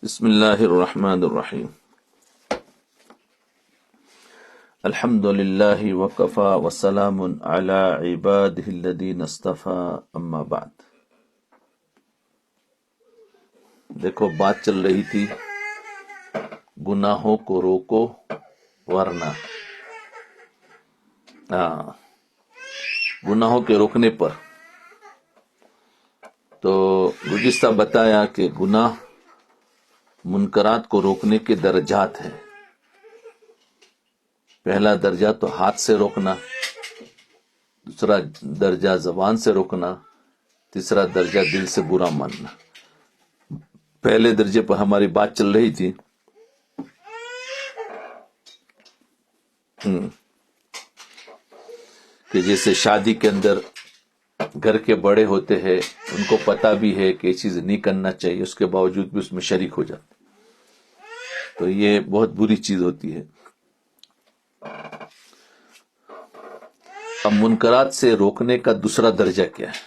بسم اللہ الرحمن الرحیم الحمد للہ وکفا وسلام علی عبادہ الذین اصطفی اما بعد۔ دیکھو بات چل رہی تھی گناہوں کو روکو ورنہ گناہوں کے روکنے پر۔ تو گزشتہ بتایا کہ گناہ منکرات کو روکنے کے درجات ہیں۔ پہلا درجہ تو ہاتھ سے روکنا، دوسرا درجہ زبان سے روکنا، تیسرا درجہ دل سے برا ماننا۔ پہلے درجے پر ہماری بات چل رہی تھی کہ جیسے شادی کے اندر گھر کے بڑے ہوتے ہیں، ان کو پتا بھی ہے کہ یہ چیز نہیں کرنا چاہیے، اس کے باوجود بھی اس میں شریک ہو جاتے، تو یہ بہت بری چیز ہوتی ہے۔ اب منکرات سے روکنے کا دوسرا درجہ کیا ہے؟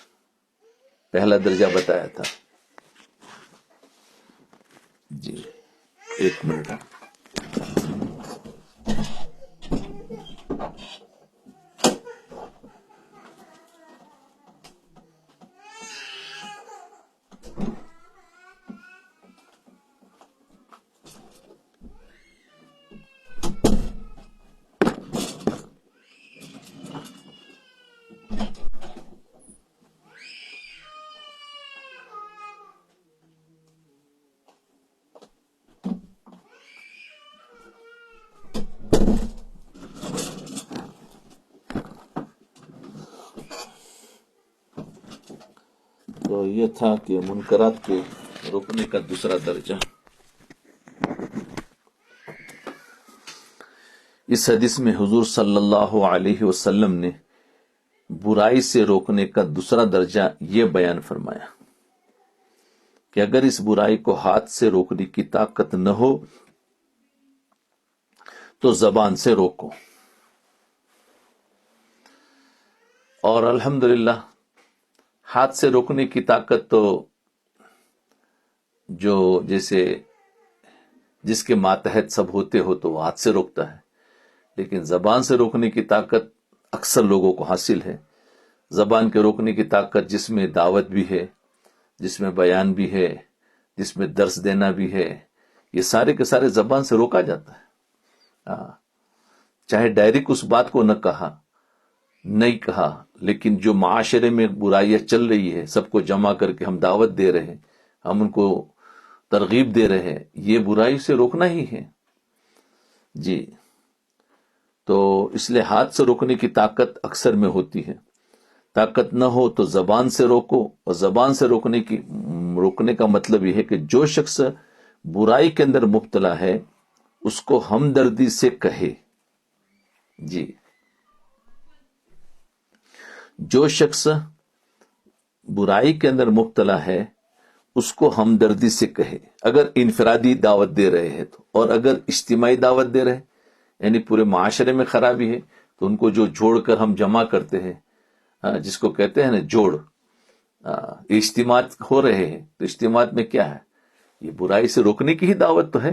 پہلا درجہ بتایا تھا جی، ایک منٹ۔ تو یہ تھا کہ منکرات کے روکنے کا دوسرا درجہ۔ اس حدیث میں حضور صلی اللہ علیہ وسلم نے برائی سے روکنے کا دوسرا درجہ یہ بیان فرمایا کہ اگر اس برائی کو ہاتھ سے روکنے کی طاقت نہ ہو تو زبان سے روکو۔ اور الحمدللہ ہاتھ سے روکنے کی طاقت تو جو جیسے جس کے ماتحت سب ہوتے ہو تو وہ ہاتھ سے روکتا ہے، لیکن زبان سے روکنے کی طاقت اکثر لوگوں کو حاصل ہے۔ زبان کے روکنے کی طاقت جس میں دعوت بھی ہے، جس میں بیان بھی ہے، جس میں درس دینا بھی ہے، یہ سارے کے سارے زبان سے روکا جاتا ہے۔ چاہے ڈائریکٹ اس بات کو نہ کہا، نہیں کہا، لیکن جو معاشرے میں برائیاں چل رہی ہے، سب کو جمع کر کے ہم دعوت دے رہے ہیں، ہم ان کو ترغیب دے رہے ہیں، یہ برائی سے روکنا ہی ہے جی۔ تو اس لیے ہاتھ سے روکنے کی طاقت اکثر میں ہوتی ہے، طاقت نہ ہو تو زبان سے روکو۔ اور زبان سے روکنے کا مطلب یہ ہے کہ جو شخص برائی کے اندر مبتلا ہے اس کو ہمدردی سے کہے جی۔ جو شخص برائی کے اندر مبتلا ہے اس کو ہمدردی سے کہے، اگر انفرادی دعوت دے رہے ہیں تو، اور اگر اجتماعی دعوت دے رہے یعنی پورے معاشرے میں خرابی ہے تو ان کو جو جوڑ کر ہم جمع کرتے ہیں، جس کو کہتے ہیں نا جوڑ، اجتماعات ہو رہے ہیں، تو اجتماعات میں کیا ہے؟ یہ برائی سے روکنے کی ہی دعوت تو ہے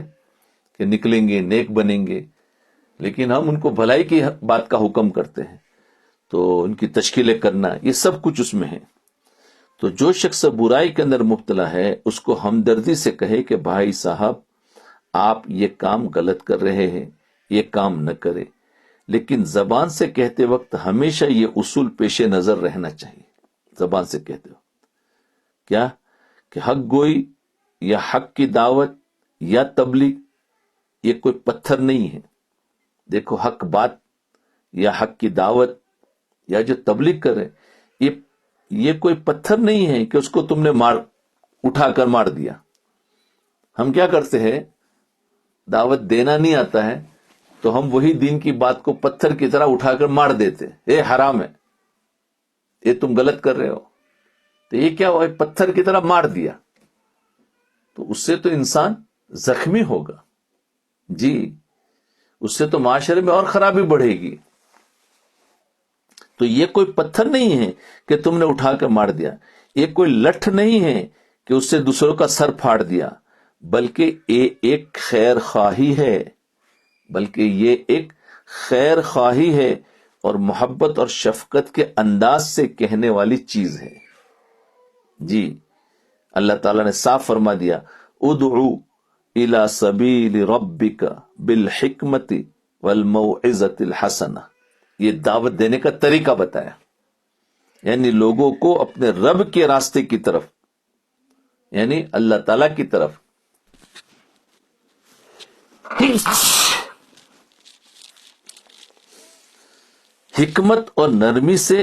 کہ نکلیں گے، نیک بنیں گے، لیکن ہم ان کو بھلائی کی بات کا حکم کرتے ہیں، تو ان کی تشکیلیں کرنا، یہ سب کچھ اس میں ہے۔ تو جو شخص برائی کے اندر مبتلا ہے اس کو ہمدردی سے کہے کہ بھائی صاحب آپ یہ کام غلط کر رہے ہیں، یہ کام نہ کرے، لیکن زبان سے کہتے وقت ہمیشہ یہ اصول پیش نظر رہنا چاہیے۔ زبان سے کہتے وقت کیا؟ کہ حق گوئی یا حق کی دعوت یا تبلیغ یہ کوئی پتھر نہیں ہے۔ دیکھو حق بات یا حق کی دعوت یا جو تبلیغ کرے یہ کوئی پتھر نہیں ہے کہ اس کو تم نے اٹھا کر مار دیا۔ ہم کیا کرتے ہیں؟ دعوت دینا نہیں آتا ہے تو ہم وہی دین کی بات کو پتھر کی طرح اٹھا کر مار دیتے، یہ حرام ہے، یہ تم غلط کر رہے ہو، تو یہ کیا ہوا؟ پتھر کی طرح مار دیا، تو اس سے تو انسان زخمی ہوگا جی، اس سے تو معاشرے میں اور خرابی بڑھے گی۔ تو یہ کوئی پتھر نہیں ہے کہ تم نے اٹھا کر مار دیا، یہ کوئی لٹھ نہیں ہے کہ اس سے دوسروں کا سر پھاڑ دیا، بلکہ یہ ایک خیر خواہی ہے، بلکہ یہ ایک خیر خواہی ہے اور محبت اور شفقت کے انداز سے کہنے والی چیز ہے۔ جی، اللہ تعالیٰ نے صاف فرما دیا، ادعو الی سبیل ربک بالحکمت والموعظۃ الحسنہ، یہ دعوت دینے کا طریقہ بتایا، یعنی لوگوں کو اپنے رب کے راستے کی طرف، یعنی اللہ تعالیٰ کی طرف حکمت اور نرمی سے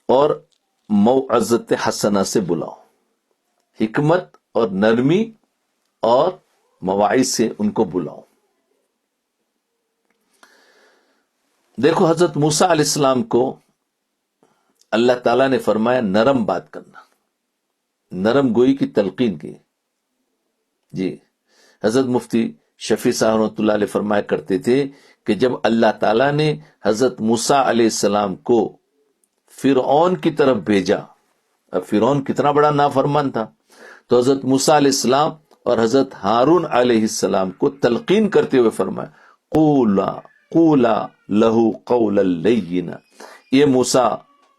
اور موعظت حسنہ سے بلاؤ۔ حکمت اور نرمی اور مواعظ سے ان کو بلاؤ۔ دیکھو، حضرت موسیٰ علیہ السلام کو اللہ تعالیٰ نے فرمایا نرم بات کرنا، نرم گوئی کی تلقین کی۔ جی، حضرت مفتی شفیع صاحب رحمۃ اللہ علیہ فرمایا کرتے تھے کہ جب اللہ تعالیٰ نے حضرت موسیٰ علیہ السلام کو فرعون کی طرف بھیجا، اب فرعون کتنا بڑا نافرمان تھا، تو حضرت موسیٰ علیہ السلام اور حضرت ہارون علیہ السلام کو تلقین کرتے ہوئے فرمایا قولا لہو قولا لینا، یہ موسیٰ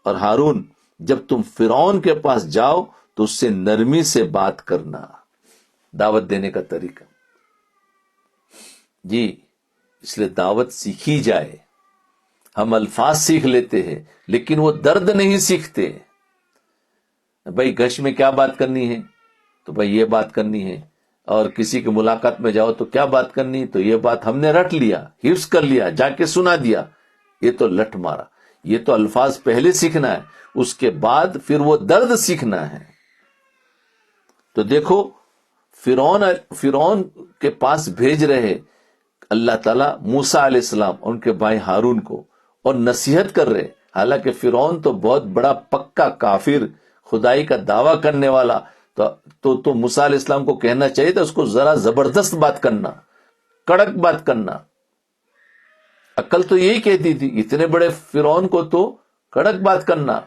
اور ہارون جب تم فرعون کے پاس جاؤ تو اس سے نرمی سے بات کرنا۔ دعوت دینے کا طریقہ، جی، اس لیے دعوت سیکھی جائے۔ ہم الفاظ سیکھ لیتے ہیں لیکن وہ درد نہیں سیکھتے۔ بھائی گش میں کیا بات کرنی ہے تو بھائی یہ بات کرنی ہے، اور کسی کی ملاقات میں جاؤ تو کیا بات کرنی، تو یہ بات ہم نے رٹ لیا، حفظ کر لیا، جا کے سنا دیا، یہ تو لٹ مارا۔ یہ تو الفاظ پہلے سیکھنا ہے، اس کے بعد پھر وہ درد سیکھنا ہے۔ تو دیکھو، فرعون کے پاس بھیج رہے اللہ تعالیٰ موسیٰ علیہ السلام ان کے بھائی ہارون کو، اور نصیحت کر رہے، حالانکہ فرعون تو بہت بڑا پکا کافر، خدائی کا دعویٰ کرنے والا، تو موسیٰ علیہ السلام کو کہنا چاہیے تھا اس کو ذرا زبردست بات کرنا، کڑک بات کرنا۔ عقل تو یہی کہتی تھی، اتنے بڑے فرعون کو تو کڑک بات کرنا،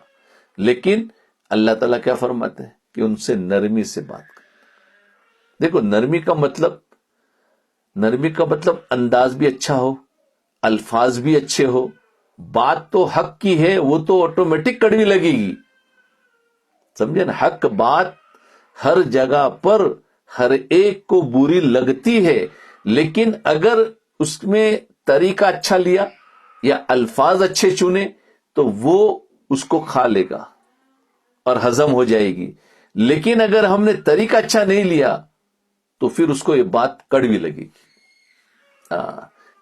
لیکن اللہ تعالیٰ کیا فرماتے ہیں کہ ان سے نرمی سے بات کرنا۔ دیکھو، نرمی کا مطلب انداز بھی اچھا ہو، الفاظ بھی اچھے ہو، بات تو حق کی ہے، وہ تو آٹومیٹک کڑوی لگے گی، سمجھے نا؟ حق بات ہر جگہ پر ہر ایک کو بری لگتی ہے، لیکن اگر اس میں طریقہ اچھا لیا یا الفاظ اچھے چنے تو وہ اس کو کھا لے گا اور ہضم ہو جائے گی۔ لیکن اگر ہم نے طریقہ اچھا نہیں لیا تو پھر اس کو یہ بات کڑوی لگے گی۔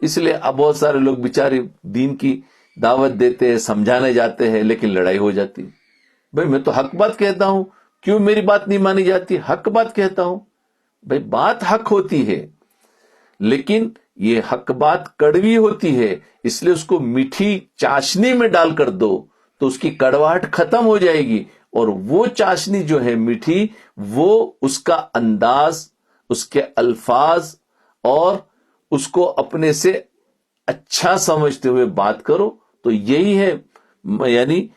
اس لیے اب بہت سارے لوگ بیچارے دین کی دعوت دیتے ہیں، سمجھانے جاتے ہیں، لیکن لڑائی ہو جاتی۔ بھئی میں تو حق بات کہتا ہوں، کیوں میری بات نہیں مانی جاتی؟ حق بات کہتا ہوں، بھئی بات حق ہوتی ہے، لیکن یہ حق بات کڑوی ہوتی ہے، اس لیے اس کو میٹھی چاشنی میں ڈال کر دو تو اس کی کڑواہٹ ختم ہو جائے گی، اور وہ چاشنی جو ہے میٹھی، وہ اس کا انداز، اس کے الفاظ، اور اس کو اپنے سے اچھا سمجھتے ہوئے بات کرو، تو یہی ہے یعنی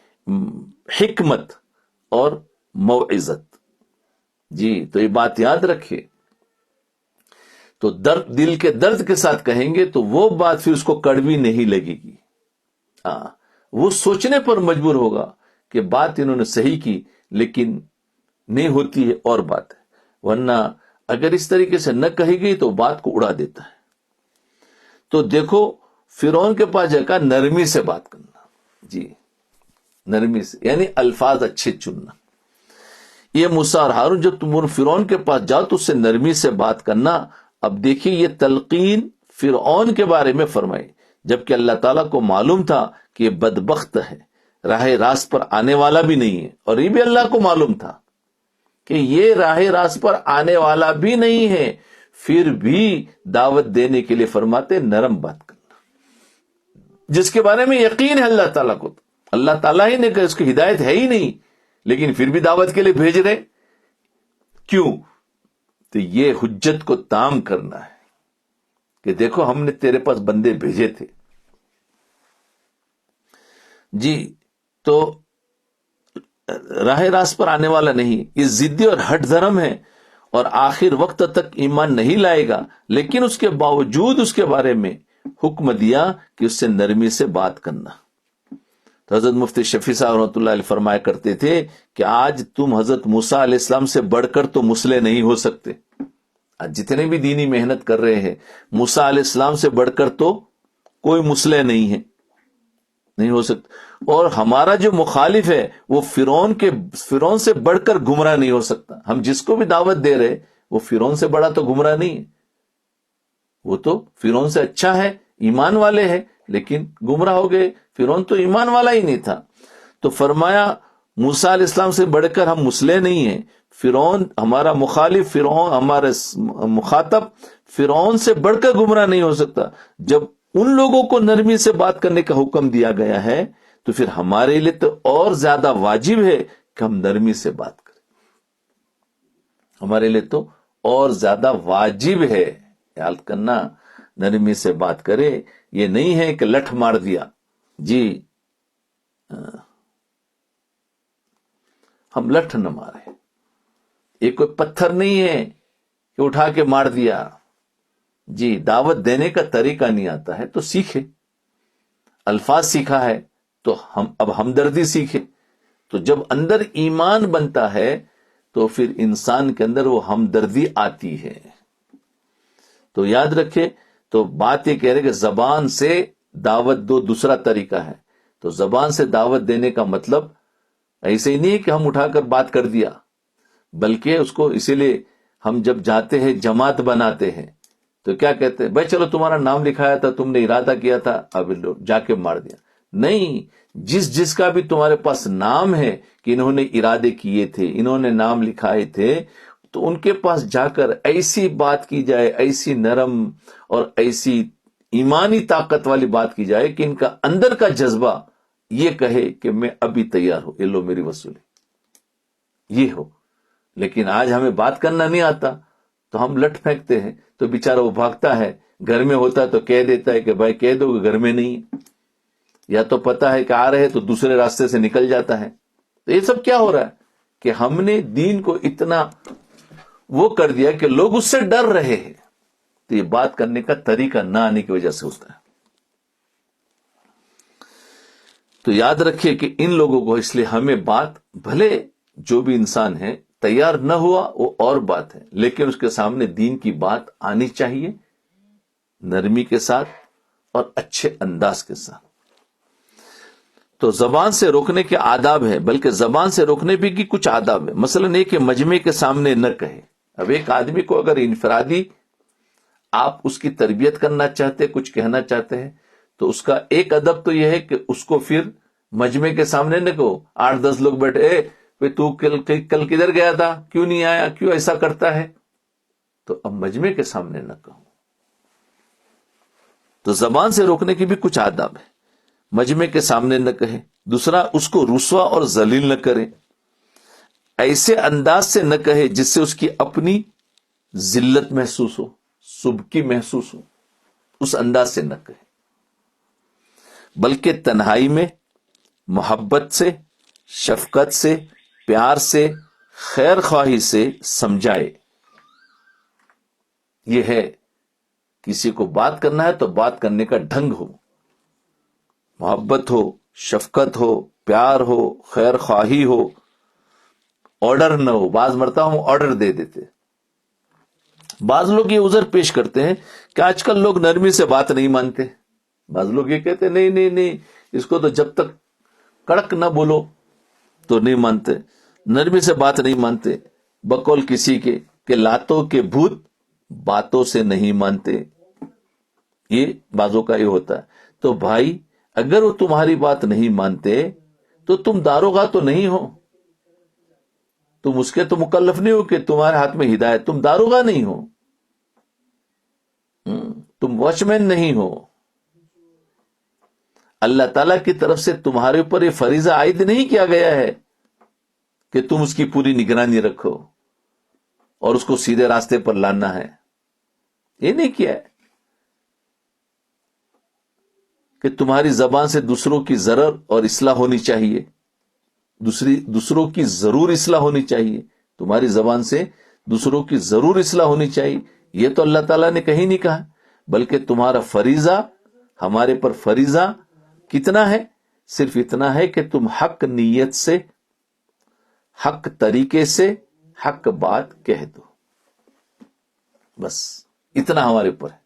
حکمت اور موعظت۔ جی، تو یہ بات یاد رکھیے۔ تو دل کے درد کے ساتھ کہیں گے تو وہ بات پھر اس کو کڑوی نہیں لگے گی، وہ سوچنے پر مجبور ہوگا کہ بات انہوں نے صحیح کی، لیکن نہیں ہوتی ہے اور بات ہے، ورنہ اگر اس طریقے سے نہ کہی گئی تو بات کو اڑا دیتا ہے۔ تو دیکھو، فرعون کے پاس جا کر نرمی سے بات کرنا، جی، نرمی سے، یعنی الفاظ اچھے چننا۔ یہ موسیٰ اور ہارون جب تم فرعون کے پاس جاؤ تو اس سے نرمی سے بات کرنا۔ اب دیکھیے، یہ تلقین فرعون کے بارے میں فرمائی، جبکہ اللہ تعالیٰ کو معلوم تھا کہ یہ بدبخت ہے، راہ راست پر آنے والا بھی نہیں ہے، اور یہ بھی اللہ کو معلوم تھا کہ یہ راہ راست پر آنے والا بھی نہیں ہے، پھر بھی دعوت دینے کے لیے فرماتے نرم بات کرنا، جس کے بارے میں یقین ہے اللہ تعالیٰ کو، اللہ تعالیٰ ہی نے کہ اس کی ہدایت ہے ہی نہیں، لیکن پھر بھی دعوت کے لیے بھیج رہے، کیوں؟ تو یہ حجت کو تام کرنا ہے کہ دیکھو ہم نے تیرے پاس بندے بھیجے تھے۔ جی، تو راہ راست پر آنے والا نہیں، یہ ضدی اور ہٹ دھرم ہے، اور آخر وقت تک ایمان نہیں لائے گا، لیکن اس کے باوجود اس کے بارے میں حکم دیا کہ اس سے نرمی سے بات کرنا۔ تو حضرت مفتی شفیع صاحب رحمۃ اللہ علیہ فرمایا کرتے تھے کہ آج تم حضرت موسیٰ علیہ السلام سے بڑھ کر تو مسلح نہیں ہو سکتے۔ آج جتنے بھی دینی محنت کر رہے ہیں، موسیٰ علیہ السلام سے بڑھ کر تو کوئی مسلح نہیں ہے، نہیں ہو سکتا۔ اور ہمارا جو مخالف ہے وہ فرعون سے بڑھ کر گمراہ نہیں ہو سکتا۔ ہم جس کو بھی دعوت دے رہے وہ فرعون سے بڑا تو گمراہ نہیں ہے، وہ تو فرعون سے اچھا ہے، ایمان والے ہیں، لیکن گمراہ ہو گئے۔ فرعون تو ایمان والا ہی نہیں تھا۔ تو فرمایا موسیٰ علیہ السلام سے بڑھ کر ہم مسلح نہیں ہیں۔ فرعون ہمارا مخالف، فرعون ہمارا مخاطب فرعون سے بڑھ کر گمراہ نہیں ہو سکتا۔ جب ان لوگوں کو نرمی سے بات کرنے کا حکم دیا گیا ہے تو پھر ہمارے لیے تو اور زیادہ واجب ہے کہ ہم نرمی سے بات کریں۔ ہمارے لیے تو اور زیادہ واجب ہے خیال کرنا، نرمی سے بات کرے۔ یہ نہیں ہے کہ لٹھ مار دیا جی، ہم لٹھ نہ مارے۔ یہ کوئی پتھر نہیں ہے کہ اٹھا کے مار دیا جی۔ دعوت دینے کا طریقہ نہیں آتا ہے تو سیکھے، الفاظ سیکھا ہے تو اب ہمدردی سیکھے۔ تو جب اندر ایمان بنتا ہے تو پھر انسان کے اندر وہ ہمدردی آتی ہے۔ تو یاد رکھے، تو بات یہ کہہ رہے کہ زبان سے دعوت دو دوسرا طریقہ ہے۔ تو زبان سے دعوت دینے کا مطلب ایسے ہی نہیں کہ ہم اٹھا کر بات کر دیا، بلکہ اس کو اسی لیے ہم جب جاتے ہیں جماعت بناتے ہیں تو کیا کہتے ہیں، بھائی چلو تمہارا نام لکھایا تھا، تم نے ارادہ کیا تھا، اب جا کے مار دیا۔ نہیں، جس کا بھی تمہارے پاس نام ہے کہ انہوں نے ارادے کیے تھے، انہوں نے نام لکھائے تھے، تو ان کے پاس جا کر ایسی بات کی جائے، ایسی نرم اور ایسی ایمانی طاقت والی بات کی جائے کہ ان کا اندر کا جذبہ یہ کہے کہ میں ابھی تیار ہوں، یہ لو میری وصولی، یہ ہو۔ لیکن آج ہمیں بات کرنا نہیں آتا تو ہم لٹ پھینکتے ہیں، تو بیچارہ وہ بھاگتا ہے، گھر میں ہوتا تو کہہ دیتا ہے کہ بھائی کہہ دو کہ گھر میں نہیں ہے، یا تو پتا ہے کہ آ رہے تو دوسرے راستے سے نکل جاتا ہے۔ تو یہ سب کیا ہو رہا ہے کہ ہم نے دین کو اتنا وہ کر دیا کہ لوگ اس سے ڈر رہے ہیں۔ تو یہ بات کرنے کا طریقہ نہ آنے کی وجہ سے ہوتا ہے۔ تو یاد رکھیے کہ ان لوگوں کو، اس لیے ہمیں بات، بھلے جو بھی انسان ہے تیار نہ ہوا وہ اور بات ہے، لیکن اس کے سامنے دین کی بات آنی چاہیے، نرمی کے ساتھ اور اچھے انداز کے ساتھ۔ تو زبان سے روکنے کے آداب ہیں، بلکہ زبان سے روکنے بھی کی کچھ آداب ہیں۔ مثلا یہ کہ مجمع کے سامنے نہ کہے۔ اب ایک آدمی کو اگر انفرادی آپ اس کی تربیت کرنا چاہتے، کچھ کہنا چاہتے ہیں، تو اس کا ایک ادب تو یہ ہے کہ اس کو پھر مجمع کے سامنے نہ کہو، 8-10 لوگ بیٹھے، تو کل کدھر گیا تھا، کیوں نہیں آیا، کیوں ایسا کرتا ہے، تو اب مجمع کے سامنے نہ کہو۔ تو زبان سے روکنے کی بھی کچھ آداب ہے، مجمع کے سامنے نہ کہے۔ دوسرا، اس کو رسوا اور ذلیل نہ کرے، ایسے انداز سے نہ کہے جس سے اس کی اپنی ذلت محسوس ہو، سبکی محسوس ہو، اس انداز سے نہ کہے، بلکہ تنہائی میں محبت سے، شفقت سے، پیار سے، خیر خواہی سے سمجھائے۔ یہ ہے، کسی کو بات کرنا ہے تو بات کرنے کا ڈھنگ ہو، محبت ہو، شفقت ہو، پیار ہو، خیر خواہی ہو، آرڈر نہ ہو۔ بعض مرتبہ ہم آرڈر دے دیتے۔ بعض لوگ یہ عذر پیش کرتے ہیں کہ آج کل لوگ نرمی سے بات نہیں مانتے۔ بعض لوگ یہ کہتے ہیں نہیں، اس کو تو جب تک کڑک نہ بولو تو نہیں مانتے، نرمی سے بات نہیں مانتے۔ بقول کسی کے کہ لاتوں کے بھوت باتوں سے نہیں مانتے، یہ بازوں کا یہ ہوتا ہے۔ تو بھائی، اگر وہ تمہاری بات نہیں مانتے تو تم داروغہ تو نہیں ہو، تم اس کے تو مکلف نہیں ہو کہ تمہارے ہاتھ میں ہدایت، تم داروغہ نہیں ہو، تم واچ مین نہیں ہو۔ اللہ تعالیٰ کی طرف سے تمہارے اوپر یہ فریضہ عائد نہیں کیا گیا ہے کہ تم اس کی پوری نگرانی رکھو اور اس کو سیدھے راستے پر لانا ہے، یہ نہیں کیا ہے کہ تمہاری زبان سے دوسروں کی ضرر اور اصلاح ہونی چاہیے، دوسروں کی ضرور اصلاح ہونی چاہیے، تمہاری زبان سے دوسروں کی ضرور اصلاح ہونی چاہیے، یہ تو اللہ تعالیٰ نے کہیں نہیں کہا، بلکہ تمہارا فریضہ، ہمارے پر فریضہ کتنا ہے؟ صرف اتنا ہے کہ تم حق نیت سے، حق طریقے سے حق بات کہہ دو، بس اتنا ہمارے اوپر ہے۔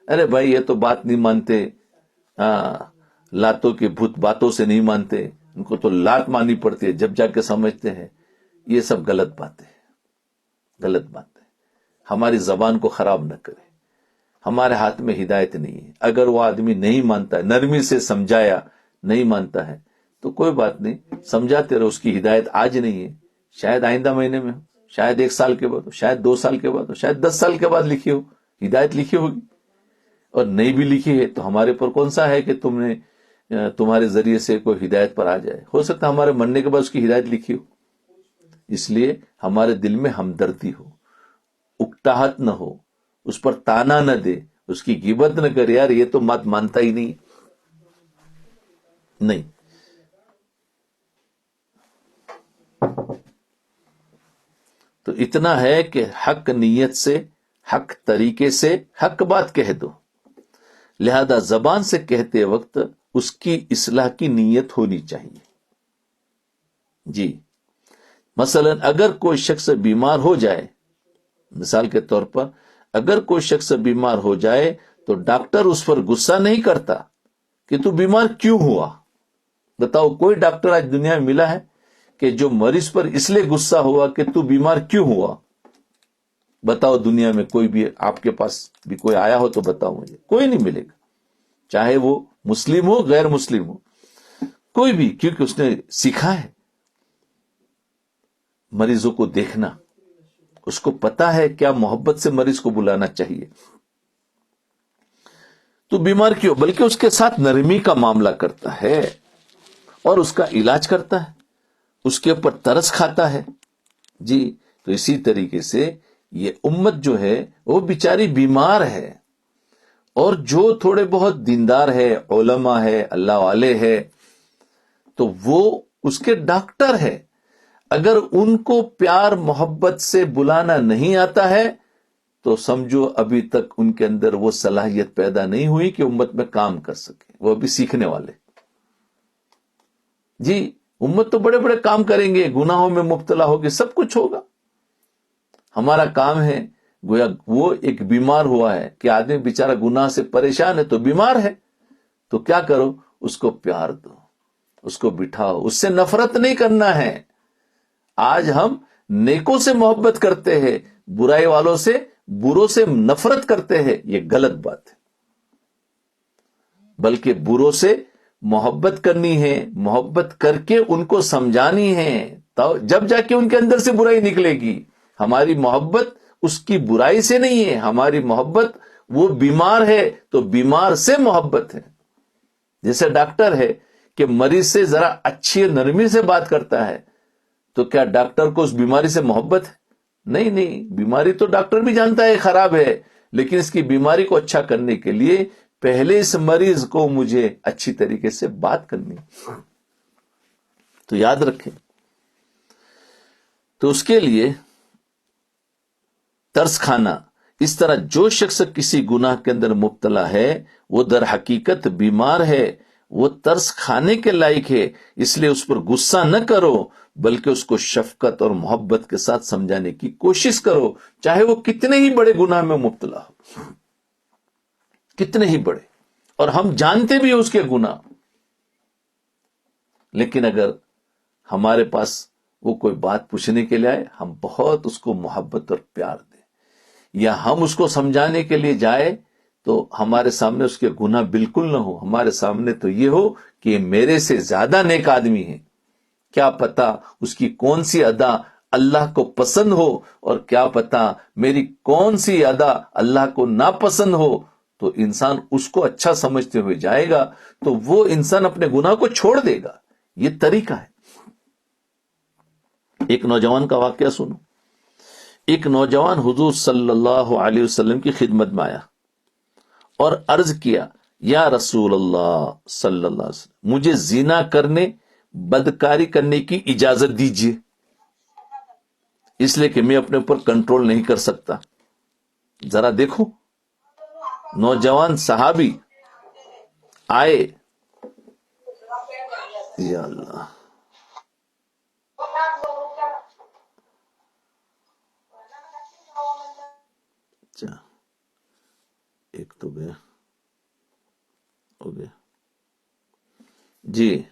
ارے بھائی یہ تو بات نہیں مانتے، لاتوں کے بت باتوں سے نہیں مانتے، ان کو تو لات ماننی پڑتی ہے، جب جا کے سمجھتے ہیں، یہ سب غلط باتیں، غلط باتیں۔ ہماری زبان کو خراب نہ کرے، ہمارے ہاتھ میں ہدایت نہیں ہے۔ اگر وہ آدمی نہیں مانتا ہے، نرمی سے سمجھایا، نہیں مانتا ہے تو کوئی بات نہیں، سمجھاتے رہو، اس کی ہدایت آج نہیں ہے، شاید آئندہ مہینے میں ہو، شاید 1 سال کے بعد ہو، شاید 2 سال کے بعد ہو، شاید 10 سال کے بعد لکھی ہو، ہدایت لکھی ہوگی۔ اور نہیں بھی لکھی ہے تو ہمارے پر کون سا ہے کہ تمہارے ذریعے سے کوئی ہدایت پر آ جائے؟ ہو سکتا ہے ہمارے مرنے کے بعد اس کی ہدایت لکھی ہو۔ اس لیے ہمارے دل میں ہمدردی ہو، اکتاہٹ نہ ہو، اس پر تانا نہ دے، اس کی غیبت نہ کرے، یار یہ تو مت مانتا ہی نہیں۔ تو اتنا ہے کہ حق نیت سے، حق طریقے سے حق بات کہہ دو، لہذا زبان سے کہتے وقت اس کی اصلاح کی نیت ہونی چاہیے۔ جی، مثلا اگر کوئی شخص بیمار ہو جائے، مثال کے طور پر اگر کوئی شخص بیمار ہو جائے تو ڈاکٹر اس پر غصہ نہیں کرتا کہ تو بیمار کیوں ہوا۔ بتاؤ کوئی ڈاکٹر آج دنیا میں ملا ہے کہ جو مریض پر اس لیے غصہ ہوا کہ تو بیمار کیوں ہوا؟ بتاؤ دنیا میں کوئی بھی، آپ کے پاس بھی کوئی آیا ہو تو بتاؤ مجھے، کوئی نہیں ملے گا، چاہے وہ مسلم ہو غیر مسلم ہو، کوئی بھی، کیونکہ اس نے سیکھا ہے مریضوں کو دیکھنا، اس کو پتا ہے کیا محبت سے مریض کو بلانا چاہیے۔ تو بیمار کیوں؟ بلکہ اس کے ساتھ نرمی کا معاملہ کرتا ہے اور اس کا علاج کرتا ہے، اس کے اوپر ترس کھاتا ہے۔ جی، تو اسی طریقے سے یہ امت جو ہے وہ بیچاری بیمار ہے، اور جو تھوڑے بہت دیندار ہے، علماء ہے، اللہ والے ہے، تو وہ اس کے ڈاکٹر ہے۔ اگر ان کو پیار محبت سے بلانا نہیں آتا ہے تو سمجھو ابھی تک ان کے اندر وہ صلاحیت پیدا نہیں ہوئی کہ امت میں کام کر سکے، وہ ابھی سیکھنے والے۔ جی، امت تو بڑے بڑے کام کریں گے، گناہوں میں مبتلا ہوگی، سب کچھ ہوگا، ہمارا کام ہے گویا وہ ایک بیمار ہوا ہے کہ آدمی بیچارہ گناہ سے پریشان ہے تو بیمار ہے، تو کیا کرو؟ اس کو پیار دو، اس کو بٹھاؤ، اس سے نفرت نہیں کرنا ہے۔ آج ہم نیکوں سے محبت کرتے ہیں، برائی والوں سے، بروں سے نفرت کرتے ہیں، یہ غلط بات ہے۔ بلکہ بروں سے محبت کرنی ہے، محبت کر کے ان کو سمجھانی ہے، تو جب جا کے ان کے اندر سے برائی نکلے گی۔ ہماری محبت اس کی برائی سے نہیں ہے، ہماری محبت وہ بیمار ہے تو بیمار سے محبت ہے۔ جیسے ڈاکٹر ہے کہ مریض سے ذرا اچھی نرمی سے بات کرتا ہے، تو کیا ڈاکٹر کو اس بیماری سے محبت ہے؟ نہیں، بیماری تو ڈاکٹر بھی جانتا ہے خراب ہے، لیکن اس کی بیماری کو اچھا کرنے کے لیے پہلے اس مریض کو مجھے اچھی طریقے سے بات کرنی، تو یاد رکھیں۔ تو اس کے لیے ترس کھانا، اس طرح جو شخص کسی گناہ کے اندر مبتلا ہے وہ در حقیقت بیمار ہے، وہ ترس کھانے کے لائق ہے، اس لیے اس پر غصہ نہ کرو، بلکہ اس کو شفقت اور محبت کے ساتھ سمجھانے کی کوشش کرو، چاہے وہ کتنے ہی بڑے گناہ میں مبتلا ہو، کتنے ہی بڑے، اور ہم جانتے بھی ہیں اس کے گناہ، لیکن اگر ہمارے پاس وہ کوئی بات پوچھنے کے لیے آئے، ہم بہت اس کو محبت اور پیار دیں، یا ہم اس کو سمجھانے کے لیے جائے تو ہمارے سامنے اس کے گناہ بالکل نہ ہو، ہمارے سامنے تو یہ ہو کہ یہ میرے سے زیادہ نیک آدمی ہے، کیا پتا اس کی کون سی ادا اللہ کو پسند ہو، اور کیا پتا میری کون سی ادا اللہ کو ناپسند ہو، تو انسان اس کو اچھا سمجھتے ہوئے جائے گا تو وہ انسان اپنے گناہ کو چھوڑ دے گا۔ یہ طریقہ ہے۔ ایک نوجوان کا واقعہ سنو۔ ایک نوجوان حضور صلی اللہ علیہ وسلم کی خدمت میں آیا اور عرض کیا، یا رسول اللہ صلی اللہ علیہ وسلم، مجھے زنا کرنے، بدکاری کرنے کی اجازت دیجیے۔ اس لیے کہ میں اپنے اوپر کنٹرول نہیں کر سکتا. ذرا دیکھو نوجوان صحابی آئے, یا اللہ, اچھا ایک تو گیا, ہو گیا جی.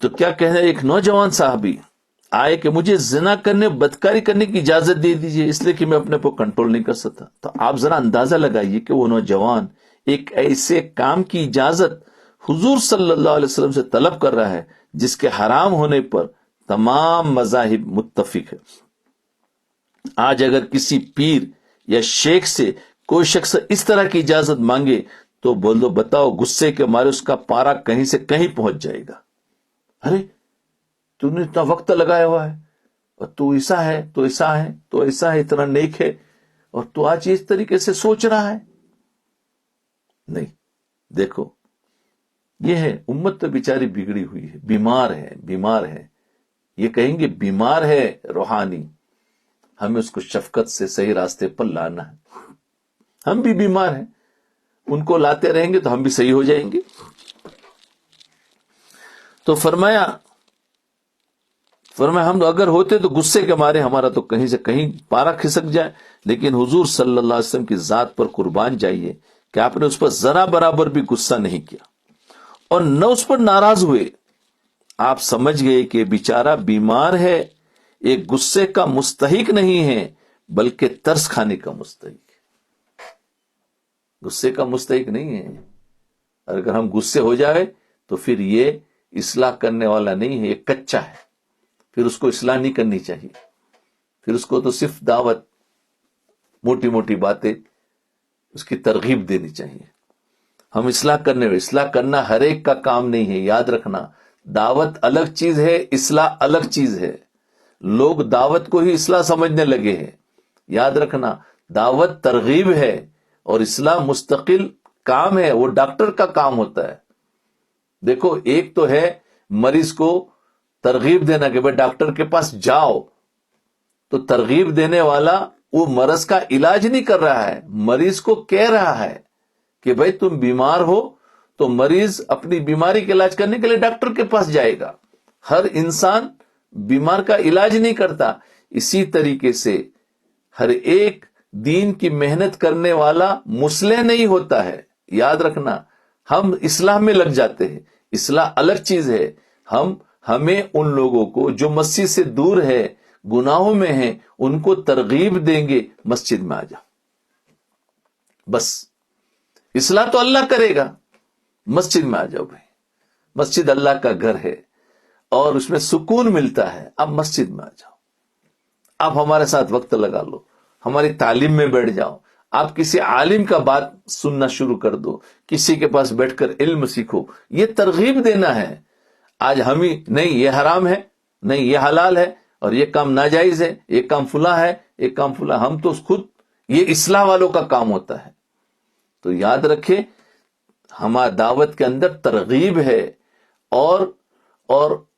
تو کیا کہنا ہے, ایک نوجوان صحابی آئے کہ مجھے زنا کرنے, بدکاری کرنے کی اجازت دے دیجئے, اس لیے کہ میں اپنے کو کنٹرول نہیں کر سکتا. تو آپ ذرا اندازہ لگائیے کہ وہ نوجوان ایک ایسے کام کی اجازت حضور صلی اللہ علیہ وسلم سے طلب کر رہا ہے جس کے حرام ہونے پر تمام مذاہب متفق ہے. آج اگر کسی پیر یا شیخ سے کوئی شخص اس طرح کی اجازت مانگے تو بول دو, بتاؤ, غصے کے مارے اس کا پارا کہیں سے کہیں پہنچ جائے گا. ارے تو نے اتنا وقت لگایا ہوا ہے, اور تو ایسا ہے, تو ایسا ہے, تو ایسا ہے, اتنا نیک ہے, اور تو آج اس طریقے سے سوچ رہا ہے. نہیں, دیکھو یہ ہے امت تو بیچاری بگڑی ہوئی ہے, بیمار ہے, بیمار ہے. یہ کہیں گے بیمار ہے روحانی, ہمیں اس کو شفقت سے صحیح راستے پر لانا ہے. ہم بھی بیمار ہیں, ان کو لاتے رہیں گے تو ہم بھی صحیح ہو جائیں گے. تو فرمایا ہم اگر ہوتے تو غصے کے مارے ہمارا تو کہیں سے کہیں پارا کھسک جائے, لیکن حضور صلی اللہ علیہ وسلم کی ذات پر قربان جائیے کہ آپ نے اس پر ذرا برابر بھی غصہ نہیں کیا اور نہ اس پر ناراض ہوئے. آپ سمجھ گئے کہ بیچارہ بیمار ہے, ایک غصے کا مستحق نہیں ہے بلکہ ترس کھانے کا مستحق ہے, غصے کا مستحق نہیں ہے. اگر ہم غصے ہو جائے تو پھر یہ اصلاح کرنے والا نہیں ہے, یہ کچا ہے, پھر اس کو اصلاح نہیں کرنی چاہیے. پھر اس کو تو صرف دعوت, موٹی موٹی باتیں, اس کی ترغیب دینی چاہیے. ہم اصلاح کرنا ہر ایک کا کام نہیں ہے. یاد رکھنا, دعوت الگ چیز ہے, اصلاح الگ چیز ہے. لوگ دعوت کو ہی اصلاح سمجھنے لگے ہیں. یاد رکھنا, دعوت ترغیب ہے اور اصلاح مستقل کام ہے, وہ ڈاکٹر کا کام ہوتا ہے. دیکھو, ایک تو ہے مریض کو ترغیب دینا کہ بھائی ڈاکٹر کے پاس جاؤ, تو ترغیب دینے والا وہ مرض کا علاج نہیں کر رہا ہے, مریض کو کہہ رہا ہے کہ بھائی تم بیمار ہو, تو مریض اپنی بیماری کا علاج کرنے کے لیے ڈاکٹر کے پاس جائے گا. ہر انسان بیمار کا علاج نہیں کرتا. اسی طریقے سے ہر ایک دین کی محنت کرنے والا مصلح نہیں ہوتا ہے. یاد رکھنا, ہم اصلاح میں لگ جاتے ہیں, اصلاح الگ چیز ہے. ہمیں ان لوگوں کو جو مسجد سے دور ہے, گناہوں میں ہیں, ان کو ترغیب دیں گے مسجد میں آ جا. بس اصلاح تو اللہ کرے گا, مسجد میں آ جاؤ بھائی, مسجد اللہ کا گھر ہے اور اس میں سکون ملتا ہے. اب مسجد میں آ جاؤ, آپ ہمارے ساتھ وقت لگا لو, ہماری تعلیم میں بیٹھ جاؤ, آپ کسی عالم کا بات سننا شروع کر دو, کسی کے پاس بیٹھ کر علم سیکھو. یہ ترغیب دینا ہے. آج ہم ہی نہیں, یہ حرام ہے, نہیں یہ حلال ہے, اور یہ کام ناجائز ہے, یہ کام فلاں ہے, یہ کام فلاں. ہم تو خود, یہ اصلاح والوں کا کام ہوتا ہے. تو یاد رکھے, ہمارا دعوت کے اندر ترغیب ہے, اور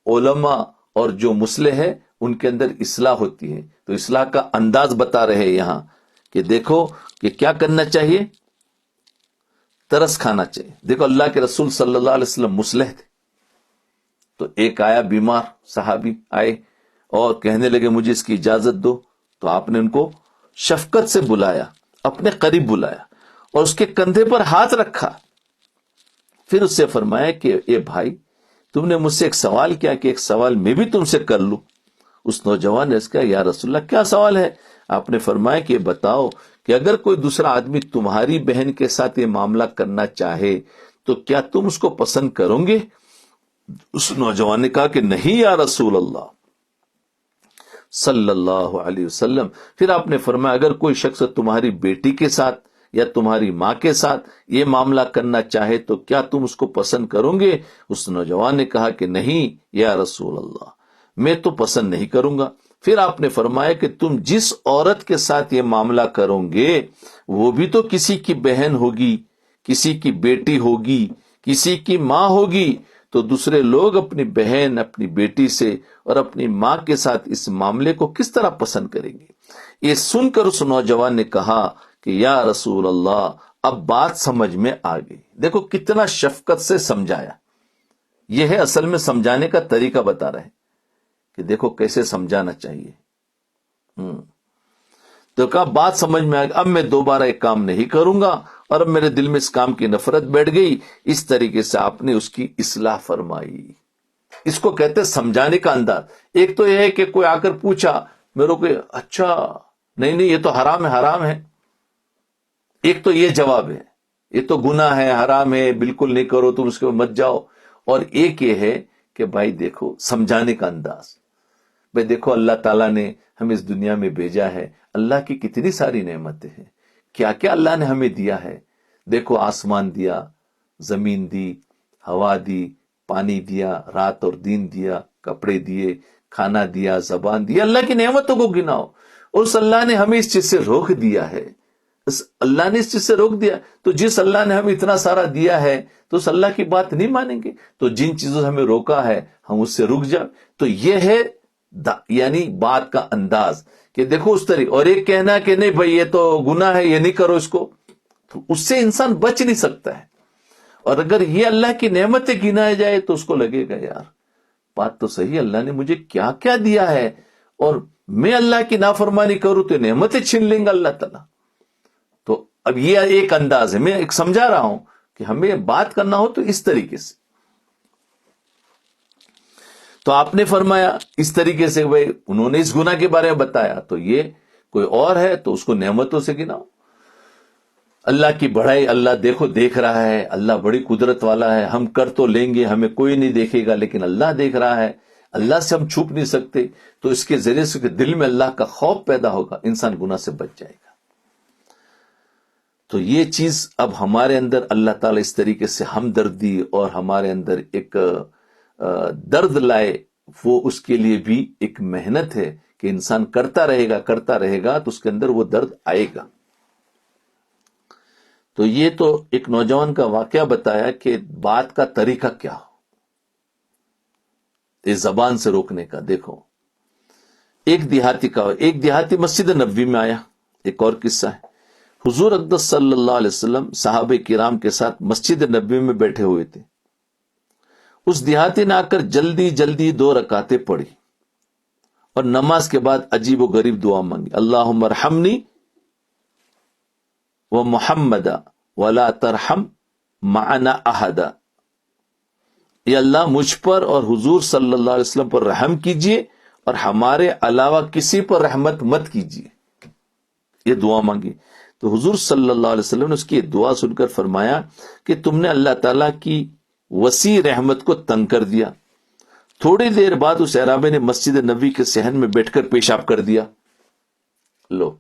علماء اور جو مصلح ہے ان کے اندر اصلاح ہوتی ہے. تو اصلاح کا انداز بتا رہے یہاں کہ دیکھو کہ کیا کرنا چاہیے, ترس کھانا چاہیے. دیکھو اللہ کے رسول صلی اللہ علیہ وسلم مصلح تھے. تو ایک آیا بیمار صحابی آئے اور کہنے لگے مجھے اس کی اجازت دو. تو آپ نے ان کو شفقت سے بلایا, اپنے قریب بلایا اور اس کے کندھے پر ہاتھ رکھا. پھر اس سے فرمایا کہ اے بھائی, تم نے مجھ سے ایک سوال کیا کہ ایک سوال میں بھی تم سے کر لوں. اس نوجوان نے اس کہا, یا رسول اللہ کیا سوال ہے؟ آپ نے فرمایا کہ بتاؤ کہ اگر کوئی دوسرا آدمی تمہاری بہن کے ساتھ یہ معاملہ کرنا چاہے تو کیا تم اس کو پسند کرو گے؟ اس نوجوان نے کہا کہ نہیں یا رسول اللہ صلی اللہ علیہ وسلم. پھر آپ نے فرمایا اگر کوئی شخص تمہاری بیٹی کے ساتھ یا تمہاری ماں کے ساتھ یہ معاملہ کرنا چاہے تو کیا تم اس کو پسند کرو گے؟ اس نوجوان نے کہا کہ نہیں یا رسول اللہ, میں تو پسند نہیں کروں گا. پھر آپ نے فرمایا کہ تم جس عورت کے ساتھ یہ معاملہ کرو گے وہ بھی تو کسی کی بہن ہوگی, کسی کی بیٹی ہوگی, کسی کی ماں ہوگی تو دوسرے لوگ اپنی بہن، اپنی بیٹی سے اور اپنی ماں کے ساتھ اس معاملے کو کس طرح پسند کریں گے؟ یہ سن کر اس نوجوان نے کہا کہ یا رسول اللہ، اب بات سمجھ میں آ گئی۔ دیکھو کتنا شفقت سے سمجھایا۔ یہ ہے اصل میں سمجھانے کا طریقہ بتا رہے ہیں کہ دیکھو کیسے سمجھانا چاہیے۔ تو کہا بات سمجھ میں آ گئی، اب میں دوبارہ ایک کام نہیں کروں گا، اور اب میرے دل میں اس کام کی نفرت بیٹھ گئی۔ اس طریقے سے آپ نے اس کی اصلاح فرمائی۔ اس کو کہتے سمجھانے کا انداز۔ ایک تو یہ ہے کہ کوئی آ کر پوچھا میرے کو، اچھا نہیں یہ تو حرام ہے، حرام ہے، ایک تو یہ جواب ہے، یہ تو گناہ ہے، حرام ہے، بالکل نہیں کرو، تم اس کے مت جاؤ۔ اور ایک یہ ہے کہ بھائی دیکھو سمجھانے کا انداز، بھائی دیکھو اللہ تعالیٰ نے ہمیں اس دنیا میں بھیجا ہے، اللہ کی کتنی ساری نعمتیں ہیں، کیا کیا اللہ نے ہمیں دیا ہے۔ دیکھو آسمان دیا، زمین دی، ہوا دی، پانی دیا، رات اور دن دیا، کپڑے دیے، کھانا دیا، زبان دی، اللہ کی نعمتوں کو گناؤ۔ اور اس اللہ نے ہمیں اس چیز سے روک دیا ہے، اللہ نے اس چیز سے روک دیا، تو جس اللہ نے ہمیں اتنا سارا دیا ہے تو اس اللہ کی بات نہیں مانیں گے؟ تو جن چیزوں سے ہمیں روکا ہے ہم اس سے رک جائیں۔ تو یہ ہے یعنی بات کا انداز کہ دیکھو اس طریقے، اور ایک کہنا کہ نہیں بھائی یہ تو گناہ ہے، یہ نہیں کرو اس کو، تو اس سے انسان بچ نہیں سکتا ہے۔ اور اگر یہ اللہ کی نعمتیں گنایا جائے تو اس کو لگے گا یار بات تو صحیح، اللہ نے مجھے کیا کیا دیا ہے، اور میں اللہ کی نافرمانی کروں تو نعمتیں چھین لیں گا اللہ تعالیٰ۔ تو اب یہ ایک انداز ہے، میں ایک سمجھا رہا ہوں کہ ہمیں بات کرنا ہو تو اس طریقے سے۔ تو آپ نے فرمایا اس طریقے سے، بھائی انہوں نے اس گناہ کے بارے میں بتایا، تو یہ کوئی اور ہے تو اس کو نعمتوں سے گناؤ۔ اللہ کی بڑائی، اللہ دیکھو دیکھ رہا ہے، اللہ بڑی قدرت والا ہے، ہم کر تو لیں گے، ہمیں کوئی نہیں دیکھے گا، لیکن اللہ دیکھ رہا ہے، اللہ سے ہم چھپ نہیں سکتے۔ تو اس کے ذریعے سے دل میں اللہ کا خوف پیدا ہوگا، انسان گناہ سے بچ جائے گا۔ تو یہ چیز اب ہمارے اندر اللہ تعالیٰ اس طریقے سے ہمدردی اور ہمارے اندر ایک درد لائے، وہ اس کے لیے بھی ایک محنت ہے کہ انسان کرتا رہے گا تو اس کے اندر وہ درد آئے گا۔ تو یہ تو ایک نوجوان کا واقعہ بتایا کہ بات کا طریقہ کیا ہو، اس زبان سے روکنے کا۔ دیکھو ایک دیہاتی مسجد نبوی میں آیا، ایک اور قصہ ہے۔ حضور اقدس صلی اللہ علیہ وسلم صحابہ کرام کے ساتھ مسجد نبوی میں بیٹھے ہوئے تھے۔ اس دیہاتی نے آ کر جلدی 2 رکعتیں پڑھی اور نماز کے بعد عجیب و غریب دعا مانگی، اللہم ارحمنی و محمد ولا ترحم معنا احدا، یا اللہ مجھ پر اور حضور صلی اللہ علیہ وسلم پر رحم کیجئے اور ہمارے علاوہ کسی پر رحمت مت کیجئے۔ یہ دعا مانگی تو حضور صلی اللہ علیہ وسلم نے اس کی یہ دعا سن کر فرمایا کہ تم نے اللہ تعالیٰ کی وسیع رحمت کو تنگ کر دیا۔ تھوڑی دیر بعد اس اعرابی نے مسجد نبوی کے صحن میں بیٹھ کر پیشاب کر دیا۔ لو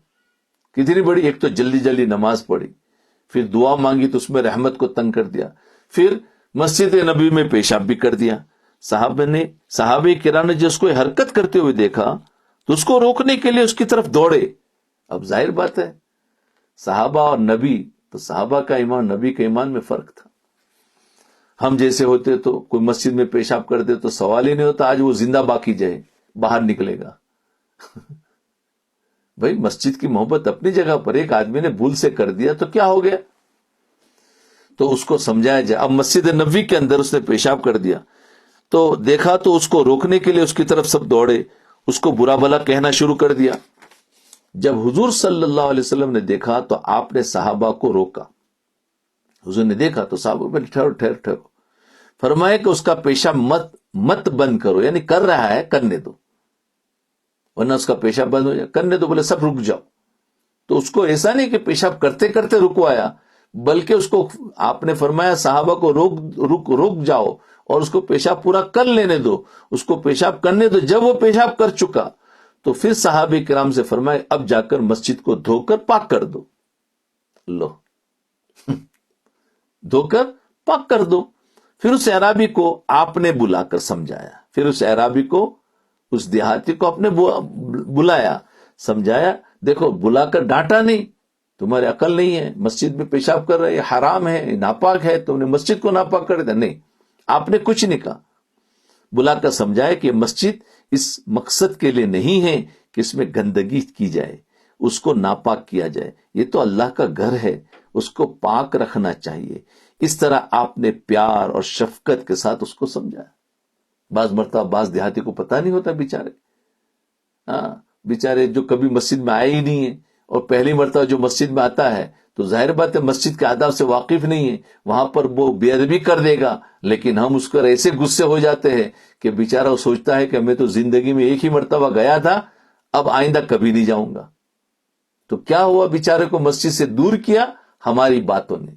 کتنی بڑی، ایک تو جلدی نماز پڑھی، پھر دعا مانگی تو اس میں رحمت کو تنگ کر دیا، پھر مسجد نبوی میں پیشاب بھی کر دیا۔ صحابہ کرام نے جس کو حرکت کرتے ہوئے دیکھا تو اس کو روکنے کے لیے اس کی طرف دوڑے۔ اب ظاہر بات ہے صحابہ اور نبی، تو صحابہ کا ایمان نبی کے ایمان میں فرق تھا۔ ہم جیسے ہوتے تو کوئی مسجد میں پیشاب کر دے تو سوال ہی نہیں ہوتا آج وہ زندہ باقی جائے، باہر نکلے گا۔ بھائی مسجد کی محبت اپنی جگہ پر، ایک آدمی نے بھول سے کر دیا تو کیا ہو گیا، تو اس کو سمجھایا جائے۔ اب مسجد نبوی کے اندر اس نے پیشاب کر دیا تو دیکھا تو اس کو روکنے کے لیے اس کی طرف سب دوڑے، اس کو برا بھلا کہنا شروع کر دیا۔ جب حضور صلی اللہ علیہ وسلم نے دیکھا تو آپ نے صحابہ کو روکا۔ حضور نے دیکھا تو صحابہ کو ٹھہرو، فرمایا کہ اس کا پیشاب مت بند کرو، یعنی کر رہا ہے کرنے دو، ورنہ اس کا پیشاب بند ہو جائے، کرنے دو، بولے سب رک جاؤ۔ تو اس کو ایسا نہیں کہ پیشاب کرتے کرتے رکوایا، بلکہ اس کو آپ نے فرمایا صحابہ کو رک جاؤ اور اس کو پیشاب پورا کر لینے دو، اس کو پیشاب کرنے دو۔ جب وہ پیشاب کر چکا تو پھر صحابہ کرام سے فرمایا اب جا کر مسجد کو دھو کر پاک کر دو۔ لو دھو کر پاک کر دو۔ پھر اس اعرابی کو آپ نے بلا کر سمجھایا، پھر اس اعرابی کو، اس دیہاتی کو آپ نے بلایا، سمجھایا۔ دیکھو بلا کر ڈانٹا نہیں، تمہاری عقل نہیں ہے، مسجد میں پیشاب کر رہے، یہ حرام ہے، یہ ناپاک ہے، تم نے مسجد کو ناپاک کر دیا. نہیں، آپ نے کچھ نہیں کہا. بلا کر سمجھائے کہ مسجد اس مقصد کے لیے نہیں ہے کہ اس میں گندگی کی جائے، اس کو ناپاک کیا جائے. یہ تو اللہ کا گھر ہے، اس کو پاک رکھنا چاہیے. اس طرح آپ نے پیار اور شفقت کے ساتھ اس کو سمجھایا. بعض مرتبہ بعض دیہاتی کو پتہ نہیں ہوتا بیچارے، بیچارے جو کبھی مسجد میں آئے ہی نہیں ہے، اور پہلی مرتبہ جو مسجد میں آتا ہے تو ظاہر بات ہے مسجد کے آداب سے واقف نہیں ہے، وہاں پر وہ بے ادبی کر دے گا. لیکن ہم اس پر ایسے غصے ہو جاتے ہیں کہ بیچارہ وہ سوچتا ہے کہ میں تو زندگی میں ایک ہی مرتبہ گیا تھا، اب آئندہ کبھی نہیں جاؤں گا. تو کیا ہوا، بیچارے کو مسجد سے دور کیا ہماری باتوں نے.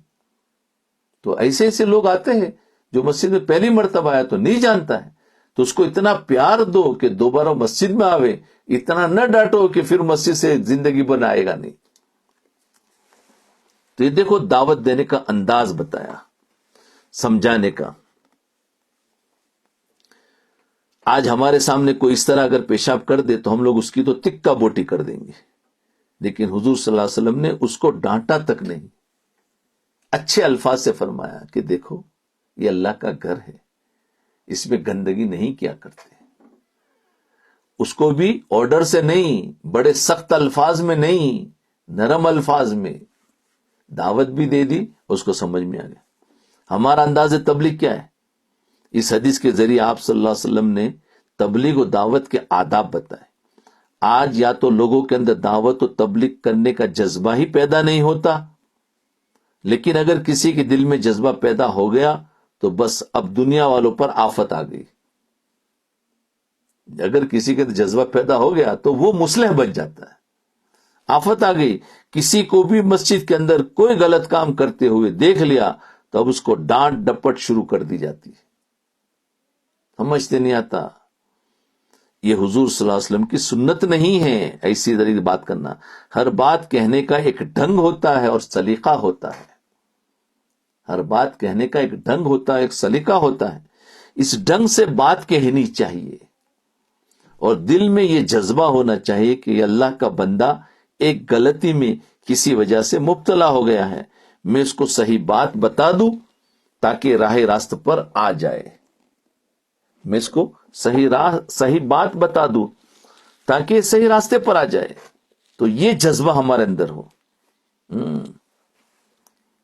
تو ایسے ایسے لوگ آتے ہیں جو مسجد میں پہلی مرتبہ آیا تو نہیں جانتا ہے، تو اس کو اتنا پیار دو کہ دوبارہ مسجد میں آوے، اتنا نہ ڈانٹو کہ پھر مسجد سے زندگی بن آئے گا نہیں. تو یہ دیکھو دعوت دینے کا انداز بتایا، سمجھانے کا. آج ہمارے سامنے کوئی اس طرح اگر پیشاب کر دے تو ہم لوگ اس کی تو تکہ بوٹی کر دیں گے، لیکن حضور صلی اللہ علیہ وسلم نے اس کو ڈانٹا تک نہیں، اچھے الفاظ سے فرمایا کہ دیکھو یہ اللہ کا گھر ہے، اس میں گندگی نہیں کیا کرتے. اس کو بھی آرڈر سے نہیں، بڑے سخت الفاظ میں نہیں، نرم الفاظ میں دعوت بھی دے دی، اس کو سمجھ میں آ گیا. ہمارا انداز تبلیغ کیا ہے؟ اس حدیث کے ذریعے آپ صلی اللہ علیہ وسلم نے تبلیغ و دعوت کے آداب بتائے. آج یا تو لوگوں کے اندر دعوت و تبلیغ کرنے کا جذبہ ہی پیدا نہیں ہوتا، لیکن اگر کسی کے دل میں جذبہ پیدا ہو گیا تو بس اب دنیا والوں پر آفت آ گئی. اگر کسی کے جذبہ پیدا ہو گیا تو وہ مصلح بن جاتا ہے. آفت آ گئی، کسی کو بھی مسجد کے اندر کوئی غلط کام کرتے ہوئے دیکھ لیا تو اب اس کو ڈانٹ ڈپٹ شروع کر دی جاتی ہے. سمجھتے نہیں آتا. یہ حضور صلی اللہ علیہ وسلم کی سنت نہیں ہے ایسی طریقے بات کرنا. ہر بات کہنے کا ایک ڈھنگ ہوتا ہے اور سلیقہ ہوتا ہے. ہر بات کہنے کا ایک ڈھنگ ہوتا ہے، ایک سلیقہ ہوتا ہے. اس ڈھنگ سے بات کہنی چاہیے، اور دل میں یہ جذبہ ہونا چاہیے کہ یہ اللہ کا بندہ ایک غلطی میں کسی وجہ سے مبتلا ہو گیا ہے، میں اس کو صحیح بات بتا دوں تاکہ راہ راست پر آ جائے. میں اس کو صحیح بات بتا دوں تاکہ صحیح راستے پر آ جائے. تو یہ جذبہ ہمارے اندر ہو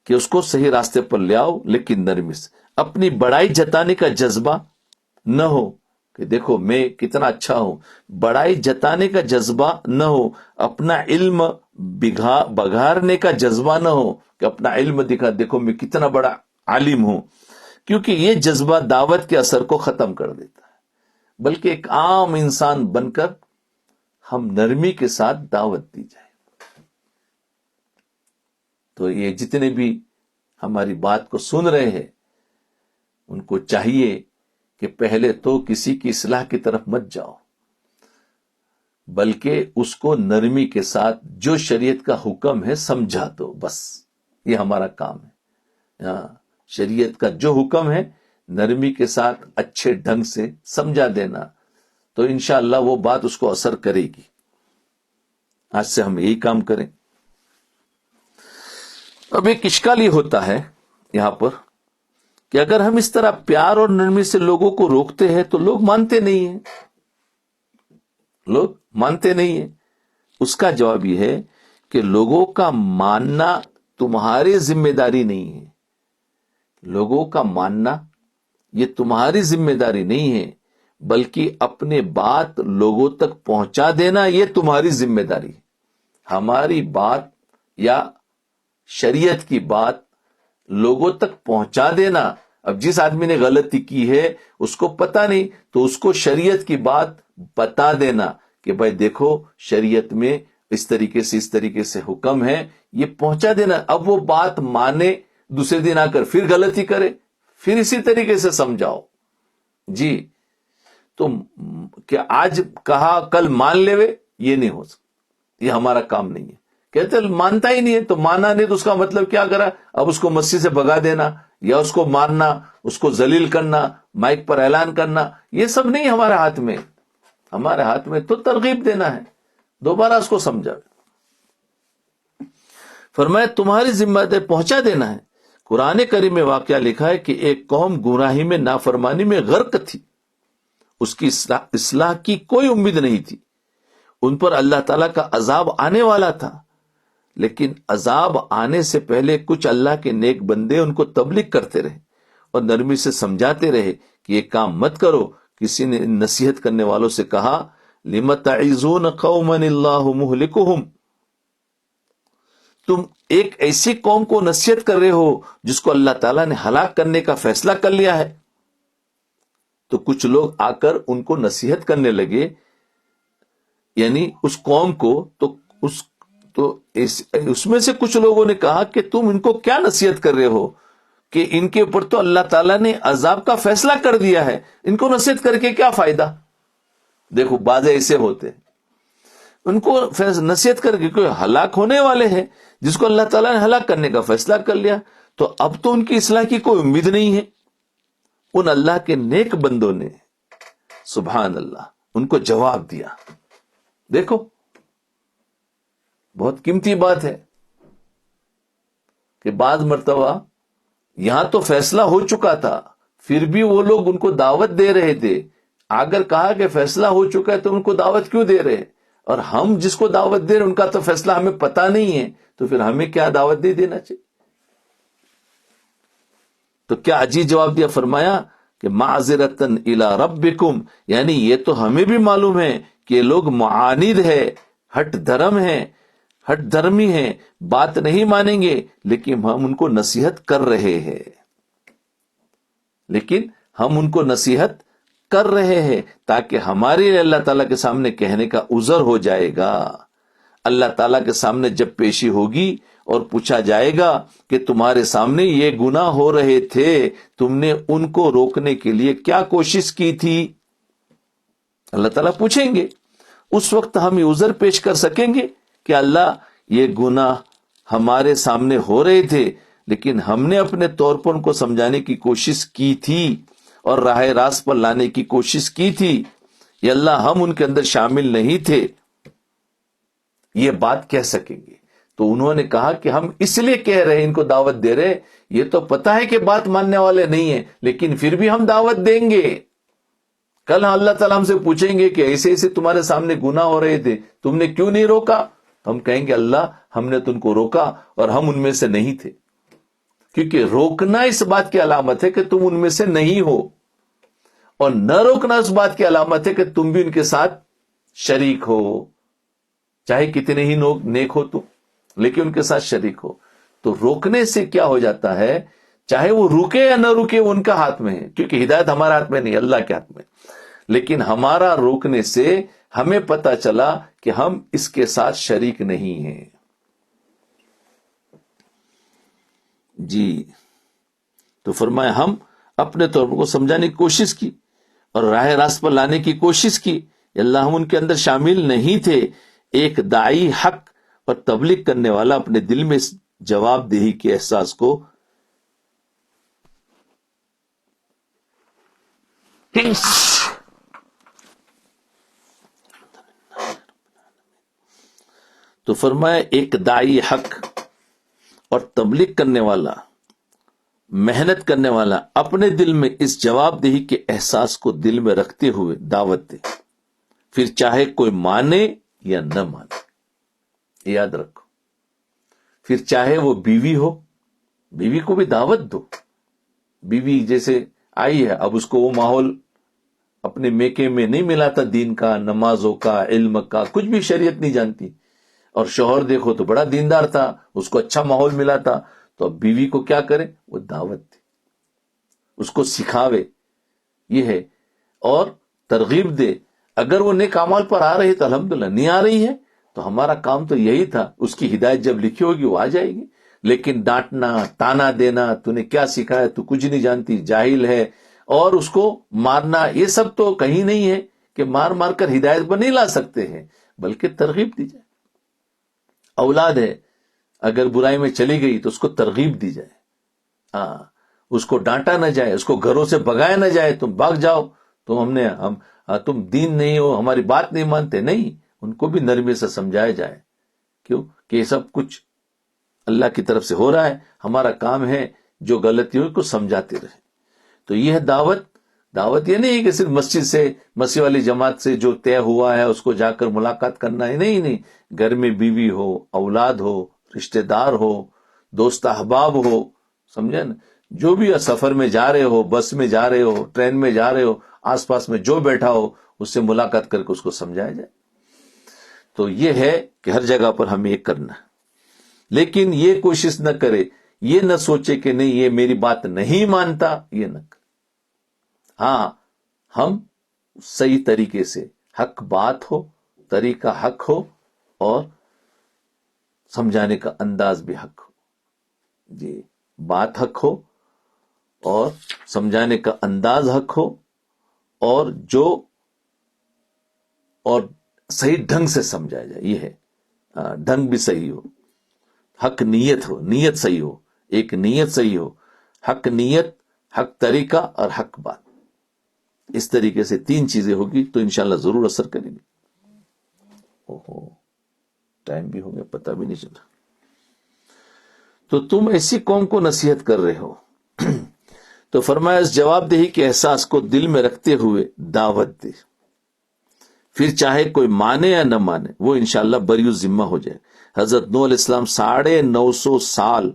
کہ اس کو صحیح راستے پر لے آؤ، لیکن نرمی سے. اپنی بڑائی جتانے کا جذبہ نہ ہو کہ دیکھو میں کتنا اچھا ہوں، بڑائی جتانے کا جذبہ نہ ہو. اپنا علم بگارنے کا جذبہ نہ ہو کہ اپنا علم دکھا، دیکھو میں کتنا بڑا عالم ہوں، کیونکہ یہ جذبہ دعوت کے اثر کو ختم کر دیتا ہے. بلکہ ایک عام انسان بن کر ہم نرمی کے ساتھ دعوت دی جائے. تو یہ جتنے بھی ہماری بات کو سن رہے ہیں ان کو چاہیے کہ پہلے تو کسی کی اصلاح کی طرف مت جاؤ، بلکہ اس کو نرمی کے ساتھ جو شریعت کا حکم ہے سمجھا دو. بس یہ ہمارا کام ہے. شریعت کا جو حکم ہے نرمی کے ساتھ اچھے ڈھنگ سے سمجھا دینا، تو انشاءاللہ وہ بات اس کو اثر کرے گی. آج سے ہم یہی کام کریں. اب ایک اشکال یہ ہوتا ہے یہاں پر کہ اگر ہم اس طرح پیار اور نرمی سے لوگوں کو روکتے ہیں تو لوگ مانتے نہیں ہیں. لوگ مانتے نہیں ہیں. اس کا جواب یہ ہے کہ لوگوں کا ماننا تمہاری ذمہ داری نہیں ہے. لوگوں کا ماننا یہ تمہاری ذمہ داری نہیں ہے، بلکہ اپنے بات لوگوں تک پہنچا دینا یہ تمہاری ذمہ داری ہے. ہماری بات یا شریعت کی بات لوگوں تک پہنچا دینا. اب جس آدمی نے غلطی کی ہے اس کو پتہ نہیں، تو اس کو شریعت کی بات بتا دینا کہ بھائی دیکھو شریعت میں اس طریقے سے حکم ہے، یہ پہنچا دینا. اب وہ بات مانے، دوسرے دن آ کر پھر غلطی کرے، پھر اسی طریقے سے سمجھاؤ. جی تو کیا آج کہا کل مان لے، یہ نہیں ہو سکتا. یہ ہمارا کام نہیں ہے. کہتے مانتا ہی نہیں ہے، تو مانا نہیں تو اس کا مطلب کیا کرا؟ اب اس کو مسجد سے بھگا دینا یا اس کو مارنا، اس کو ذلیل کرنا، مائک پر اعلان کرنا، یہ سب نہیں ہمارے ہاتھ میں. ہمارے ہاتھ میں تو ترغیب دینا ہے، دوبارہ اس کو سمجھا. فرمایا تمہاری ذمہ داری پہنچا دینا ہے. قرآن کریم میں واقعہ لکھا ہے کہ ایک قوم گناہی میں نافرمانی میں غرق تھی، اس کی اصلاح کی کوئی امید نہیں تھی. ان پر اللہ تعالیٰ کا عذاب آنے والا تھا، لیکن عذاب آنے سے پہلے کچھ اللہ کے نیک بندے ان کو تبلیغ کرتے رہے اور نرمی سے سمجھاتے رہے کہ یہ کام مت کرو. کسی نے نصیحت کرنے والوں سے کہا لم تعظون قوما اللہ مہلکہم، تم ایک ایسی قوم کو نصیحت کر رہے ہو جس کو اللہ تعالیٰ نے ہلاک کرنے کا فیصلہ کر لیا ہے. تو کچھ لوگ آ کر ان کو نصیحت کرنے لگے، یعنی اس قوم کو. اس میں سے کچھ لوگوں نے کہا کہ تم ان کو کیا نصیحت کر رہے ہو کہ ان کے اوپر تو اللہ تعالیٰ نے عذاب کا فیصلہ کر دیا ہے، ان کو نصیحت کر کے کیا فائدہ. دیکھو بعض ایسے ہوتے ہیں، ان کو نصیحت کر کے کوئی ہلاک ہونے والے ہیں جس کو اللہ تعالیٰ نے ہلاک کرنے کا فیصلہ کر لیا، تو اب تو ان کی اصلاح کی کوئی امید نہیں ہے. ان اللہ کے نیک بندوں نے سبحان اللہ ان کو جواب دیا. دیکھو بہت قیمتی بات ہے کہ بعض مرتبہ یہاں تو فیصلہ ہو چکا تھا، پھر بھی وہ لوگ ان کو دعوت دے رہے تھے. اگر کہا کہ فیصلہ ہو چکا ہے تو ان کو دعوت کیوں دے رہے، اور ہم جس کو دعوت دے رہے ان کا تو فیصلہ ہمیں پتا نہیں ہے، تو پھر ہمیں کیا دعوت دے دینا چاہیے. تو کیا عجیب جواب دیا، فرمایا کہ معذرتن الی ربکم، یعنی یہ تو ہمیں بھی معلوم ہے کہ یہ لوگ معاند ہے، ہٹ دھرم ہے، ہٹ دھرمی ہیں، بات نہیں مانیں گے، لیکن ہم ان کو نصیحت کر رہے ہیں. لیکن ہم ان کو نصیحت کر رہے ہیں تاکہ ہمارے لیے اللہ تعالیٰ کے سامنے کہنے کا عذر ہو جائے گا. اللہ تعالیٰ کے سامنے جب پیشی ہوگی اور پوچھا جائے گا کہ تمہارے سامنے یہ گناہ ہو رہے تھے، تم نے ان کو روکنے کے لیے کیا کوشش کی تھی، اللہ تعالیٰ پوچھیں گے. اس وقت ہم یہ عذر پیش کر سکیں گے کہ اللہ یہ گناہ ہمارے سامنے ہو رہے تھے، لیکن ہم نے اپنے طور پر ان کو سمجھانے کی کوشش کی تھی اور راہ راست پر لانے کی کوشش کی تھی. یا اللہ ہم ان کے اندر شامل نہیں تھے، یہ بات کہہ سکیں گے. تو انہوں نے کہا کہ ہم اس لیے کہہ رہے ہیں، ان کو دعوت دے رہے، یہ تو پتا ہے کہ بات ماننے والے نہیں ہیں، لیکن پھر بھی ہم دعوت دیں گے. کل اللہ تعالیٰ ہم سے پوچھیں گے کہ ایسے ایسے تمہارے سامنے گناہ ہو رہے تھے، تم نے کیوں نہیں روکا؟ ہم کہیں گے اللہ ہم نے تم کو روکا اور ہم ان میں سے نہیں تھے. کیونکہ روکنا اس بات کی علامت ہے کہ تم ان میں سے نہیں ہو، اور نہ روکنا اس بات کی علامت ہے کہ تم بھی ان کے ساتھ شریک ہو، چاہے کتنے ہی نیک ہو تم، لیکن ان کے ساتھ شریک ہو. تو روکنے سے کیا ہو جاتا ہے، چاہے وہ رکے یا نہ رکے وہ ان کا ہاتھ میں ہے، کیونکہ ہدایت ہمارے ہاتھ میں نہیں، اللہ کے ہاتھ میں. لیکن ہمارا روکنے سے ہمیں پتا چلا کہ ہم اس کے ساتھ شریک نہیں ہیں. جی تو فرمایا ہم اپنے طور پر کو سمجھانے کی کوشش کی اور راہ راست پر لانے کی کوشش کی. اللہ ہم ان کے اندر شامل نہیں تھے. ایک داعی حق اور تبلیغ کرنے والا اپنے دل میں جواب دہی کے احساس کو تو فرمایا ایک داعی حق اور تبلیغ کرنے والا، محنت کرنے والا اپنے دل میں اس جواب دہی کے احساس کو دل میں رکھتے ہوئے دعوت دے، پھر چاہے کوئی مانے یا نہ مانے. یاد رکھو، پھر چاہے وہ بیوی ہو، بیوی کو بھی دعوت دو. بیوی جیسے آئی ہے، اب اس کو وہ ماحول اپنے میکے میں نہیں ملا تھا، دین کا، نمازوں کا، علم کا، کچھ بھی شریعت نہیں جانتی. اور شوہر دیکھو تو بڑا دیندار تھا، اس کو اچھا ماحول ملا تھا. تو اب بیوی کو کیا کرے، وہ دعوت دے، اس کو سکھاوے، یہ ہے، اور ترغیب دے. اگر وہ نیک اعمال پر آ رہی تو الحمدللہ، نہیں آ رہی ہے تو ہمارا کام تو یہی تھا، اس کی ہدایت جب لکھی ہوگی وہ آ جائے گی. لیکن ڈانٹنا، تانا دینا، تو نے کیا سکھایا، تو کچھ نہیں جانتی، جاہل ہے، اور اس کو مارنا، یہ سب تو کہیں نہیں ہے کہ مار مار کر ہدایت پر نہیں لا سکتے ہیں، بلکہ ترغیب دی جائے. اولاد ہے، اگر برائی میں چلی گئی تو اس کو ترغیب دی جائے. اس کو ڈانٹا نہ جائے، اس کو گھروں سے بگایا نہ جائے، تم بھاگ جاؤ، تم دین نہیں ہو، ہماری بات نہیں مانتے. نہیں، ان کو بھی نرمی سے سمجھایا جائے. کیوں کہ یہ سب کچھ اللہ کی طرف سے ہو رہا ہے، ہمارا کام ہے جو غلطیوں کو سمجھاتے رہے. تو یہ ہے دعوت یہ نہیں ہے کہ صرف مسجد والی جماعت سے جو طے ہوا ہے اس کو جا کر ملاقات کرنا ہے. نہیں، گھر میں بیوی ہو، اولاد ہو، رشتہ دار ہو، دوست احباب ہو، سمجھے نا، جو بھی سفر میں جا رہے ہو، بس میں جا رہے ہو، ٹرین میں جا رہے ہو، آس پاس میں جو بیٹھا ہو اس سے ملاقات کر کے اس کو سمجھایا جائے. تو یہ ہے کہ ہر جگہ پر ہمیں یہ کرنا ہے. لیکن یہ کوشش نہ کرے، یہ نہ سوچے کہ نہیں یہ میری بات نہیں مانتا، یہ نہ کرے. ہاں، ہم صحیح طریقے سے، حق بات ہو، طریقہ حق ہو، اور سمجھانے کا انداز بھی حق ہو. جی، بات حق ہو اور سمجھانے کا انداز حق ہو، اور صحیح ڈھنگ سے سمجھایا جائے. یہ ہے ڈھنگ بھی صحیح ہو، حق نیت ہو، نیت صحیح ہو، ایک نیت صحیح ہو، حق نیت، حق طریقہ اور حق بات. اس طریقے سے 3 چیزیں ہوگی تو انشاءاللہ ضرور اثر کریں گے. اوہو، ٹائم بھی ہو گیا، پتہ بھی نہیں چلا. تو تم ایسی قوم کو نصیحت کر رہے ہو. تو فرمایا اس جواب دہی کے احساس کو دل میں رکھتے ہوئے دعوت دے، پھر چاہے کوئی مانے یا نہ مانے، وہ انشاءاللہ بری ذمہ ہو جائے. حضرت نوح علیہ السلام 950 سال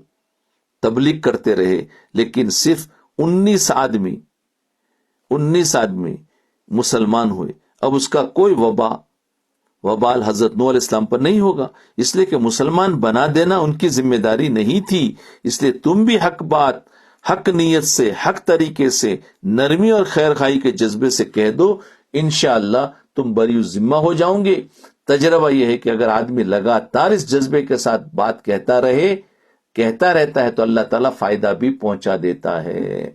تبلیغ کرتے رہے، لیکن صرف 19 آدمی مسلمان ہوئے. اب اس کا کوئی وبال حضرت نوح علیہ السلام پر نہیں ہوگا، اس لیے کہ مسلمان بنا دینا ان کی ذمہ داری نہیں تھی. اس لیے تم بھی حق بات، حق نیت سے، حق طریقے سے، نرمی اور خیر خواہی کے جذبے سے کہہ دو، انشاءاللہ تم بری ذمہ ہو جاؤں گے. تجربہ یہ ہے کہ اگر آدمی لگاتار اس جذبے کے ساتھ بات کہتا رہتا ہے تو اللہ تعالیٰ فائدہ بھی پہنچا دیتا ہے.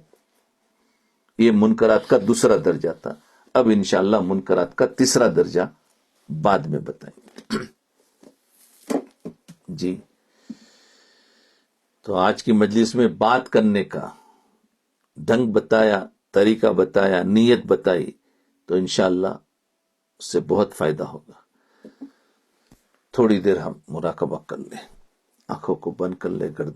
یہ منکرات کا دوسرا درجہ تھا. اب انشاءاللہ منکرات کا تیسرا درجہ بعد میں بتائیں گے. جی، تو آج کی مجلس میں بات کرنے کا ڈھنگ بتایا، طریقہ بتایا، نیت بتائی، تو انشاءاللہ اس سے بہت فائدہ ہوگا. تھوڑی دیر ہم مراقبہ کر لیں، آنکھوں کو بند کر لیں، گردن